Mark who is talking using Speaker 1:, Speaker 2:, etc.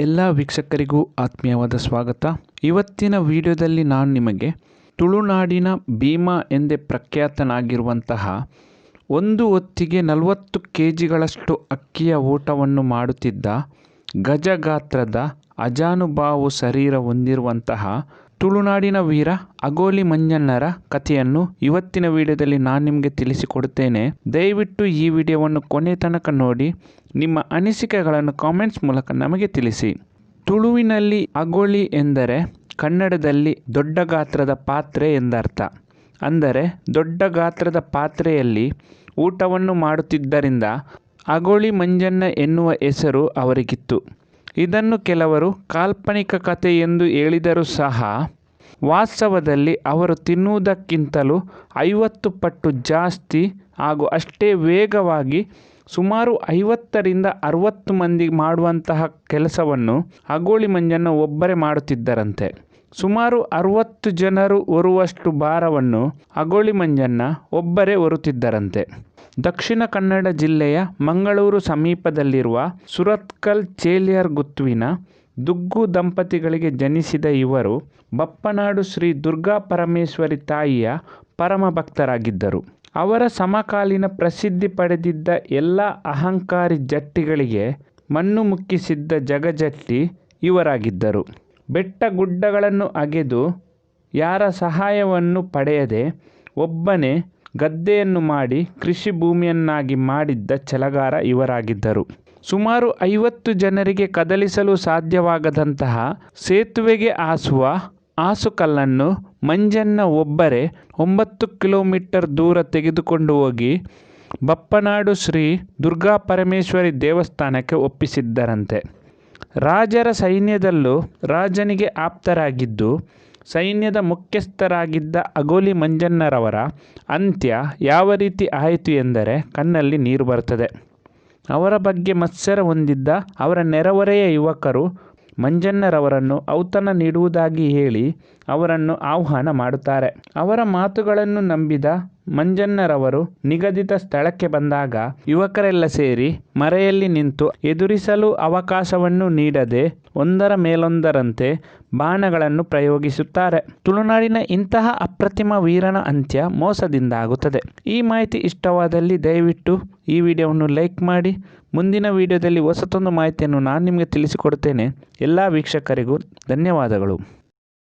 Speaker 1: ಎಲ್ಲ ವೀಕ್ಷಕರಿಗೂ ಆತ್ಮೀಯವಾದ ಸ್ವಾಗತ. ಇವತ್ತಿನ ವಿಡಿಯೋದಲ್ಲಿ ನಾನು ನಿಮಗೆ ತುಳುನಾಡಿನ ಭೀಮಾ ಎಂದೇ ಪ್ರಖ್ಯಾತನಾಗಿರುವಂತಹ ಒಂದು ಹೊತ್ತಿಗೆ 40 kgಗಳಷ್ಟು ಅಕ್ಕಿಯ ಊಟವನ್ನು ಮಾಡುತ್ತಿದ್ದ ಗಜಗಾತ್ರದ ಅಜಾನುಬಾಹು ಶರೀರ ಹೊಂದಿರುವಂತಹ ತುಳುನಾಡಿನ ವೀರ ಅಗೋಲಿ ಮಂಜಣ್ಣರ ಕಥೆಯನ್ನು ಇವತ್ತಿನ ವಿಡಿಯೋದಲ್ಲಿ ನಾನು ನಿಮಗೆ ತಿಳಿಸಿಕೊಡುತ್ತೇನೆ. ದಯವಿಟ್ಟು ಈ ವಿಡಿಯೋವನ್ನು ಕೊನೆ ತನಕ ನೋಡಿ ನಿಮ್ಮ ಅನಿಸಿಕೆಗಳನ್ನು ಕಾಮೆಂಟ್ಸ್ ಮೂಲಕ ನಮಗೆ ತಿಳಿಸಿ. ತುಳುವಿನಲ್ಲಿ ಅಗೋಲಿ ಎಂದರೆ ಕನ್ನಡದಲ್ಲಿ ದೊಡ್ಡ ಗಾತ್ರದ ಪಾತ್ರೆ ಎಂದರ್ಥ. ಅಂದರೆ ದೊಡ್ಡ ಗಾತ್ರದ ಪಾತ್ರೆಯಲ್ಲಿ ಊಟವನ್ನು ಮಾಡುತ್ತಿದ್ದರಿಂದ ಅಗೋಲಿ ಮಂಜಣ್ಣ ಎನ್ನುವ ಹೆಸರು ಅವರಿಗಿತ್ತು. ಇದನ್ನು ಕೆಲವರು ಕಾಲ್ಪನಿಕ ಕಥೆ ಎಂದು ಹೇಳಿದರೂ ಸಹ ವಾಸ್ತವದಲ್ಲಿ ಅವರು ತಿನ್ನುವುದಕ್ಕಿಂತಲೂ 50 ಪಟ್ಟು ಜಾಸ್ತಿ ಹಾಗೂ ಅಷ್ಟೇ ವೇಗವಾಗಿ ಸುಮಾರು 50ರಿಂದ 60 ಮಂದಿ ಮಾಡುವಂತಹ ಕೆಲಸವನ್ನು ಅಗೋಲಿ ಮಂಜಣ್ಣ ಒಬ್ಬರೇ ಮಾಡುತ್ತಿದ್ದರಂತೆ. ಸುಮಾರು 60 ಜನರು ಹೊರುವಷ್ಟು ಭಾರವನ್ನು ಅಗೋಲಿ ಮಂಜಣ್ಣ ಒಬ್ಬರೇ ಹೊರುತ್ತಿದ್ದರಂತೆ. ದಕ್ಷಿಣ ಕನ್ನಡ ಜಿಲ್ಲೆಯ ಮಂಗಳೂರು ಸಮೀಪದಲ್ಲಿರುವ ಸುರತ್ಕಲ್ ಚೇಳ್ಯರ್ ಗುತ್ತುವಿನ ದುಗ್ಗು ದಂಪತಿಗಳಿಗೆ ಜನಿಸಿದ ಇವರು ಬಪ್ಪನಾಡು ಶ್ರೀ ದುರ್ಗಾ ಪರಮೇಶ್ವರಿ ತಾಯಿಯ ಪರಮ ಭಕ್ತರಾಗಿದ್ದರು. ಅವರ ಸಮಕಾಲೀನ ಪ್ರಸಿದ್ಧಿ ಪಡೆದಿದ್ದ ಎಲ್ಲ ಅಹಂಕಾರಿ ಜಟ್ಟಿಗಳಿಗೆ ಮಣ್ಣು ಮುಕ್ಕಿಸಿದ್ದ ಜಗಜಟ್ಟಿ ಇವರಾಗಿದ್ದರು. ಬೆಟ್ಟ ಗುಡ್ಡಗಳನ್ನು ಅಗೆದು ಯಾರ ಸಹಾಯವನ್ನು ಪಡೆಯದೆ ಒಬ್ಬನೇ ಗದ್ದೆಯನ್ನು ಮಾಡಿ ಕೃಷಿ ಭೂಮಿಯನ್ನಾಗಿ ಮಾಡಿದ್ದ ಛಲಗಾರ ಇವರಾಗಿದ್ದರು. ಸುಮಾರು 50 ಜನರಿಗೆ ಕದಲಿಸಲು ಸಾಧ್ಯವಾಗದಂತಹ ಸೇತುವೆಗೆ ಹಾಸುವ ಹಾಸುಕಲ್ಲನ್ನು ಮಂಜಣ್ಣ ಒಬ್ಬರೇ 9 ಕಿಲೋಮೀಟರ್ ದೂರ ತೆಗೆದುಕೊಂಡು ಹೋಗಿ ಬಪ್ಪನಾಡು ಶ್ರೀ ದುರ್ಗಾ ಪರಮೇಶ್ವರಿ ದೇವಸ್ಥಾನಕ್ಕೆ ಒಪ್ಪಿಸಿದ್ದರಂತೆ. ರಾಜರ ಸೈನ್ಯದಲ್ಲೂ ರಾಜನಿಗೆ ಆಪ್ತರಾಗಿದ್ದು ಸೈನ್ಯದ ಮುಖ್ಯಸ್ಥರಾಗಿದ್ದ ಅಗೋಲಿ ಮಂಜಣ್ಣರವರ ಅಂತ್ಯ ಯಾವ ರೀತಿ ಆಯಿತು ಎಂದರೆ ಕಣ್ಣಲ್ಲಿ ನೀರು ಬರುತ್ತದೆ. ಅವರ ಬಗ್ಗೆ ಮತ್ಸರ ಹೊಂದಿದ್ದ ಅವರ ನೆರೆಹೊರೆಯ ಯುವಕರು ಮಂಜಣ್ಣರವರನ್ನು ಔತಣ ನೀಡುವುದಾಗಿ ಹೇಳಿ ಅವರನ್ನು ಆಹ್ವಾನ ಮಾಡುತ್ತಾರೆ. ಅವರ ಮಾತುಗಳನ್ನು ನಂಬಿದ ಮಂಜಣ್ಣರವರು ನಿಗದಿತ ಸ್ಥಳಕ್ಕೆ ಬಂದಾಗ ಯುವಕರೆಲ್ಲ ಸೇರಿ ಮರೆಯಲ್ಲಿ ನಿಂತು ಎದುರಿಸಲು ಅವಕಾಶವನ್ನು ನೀಡದೆ ಒಂದರ ಮೇಲೊಂದರಂತೆ ಬಾಣಗಳನ್ನು ಪ್ರಯೋಗಿಸುತ್ತಾರೆ. ತುಳುನಾಡಿನ ಇಂತಹ ಅಪ್ರತಿಮ ವೀರನ ಅಂತ್ಯ ಮೋಸದಿಂದ ಆಗುತ್ತದೆ. ಈ ಮಾಹಿತಿ ಇಷ್ಟವಾದಲ್ಲಿ ದಯವಿಟ್ಟು ಈ ವಿಡಿಯೋವನ್ನು ಲೈಕ್ ಮಾಡಿ. ಮುಂದಿನ ವಿಡಿಯೋದಲ್ಲಿ ಹೊಸತೊಂದು ಮಾಹಿತಿಯನ್ನು ನಾನು ನಿಮಗೆ ತಿಳಿಸಿಕೊಡುತ್ತೇನೆ. ಎಲ್ಲ ವೀಕ್ಷಕರಿಗೂ ಧನ್ಯವಾದಗಳು.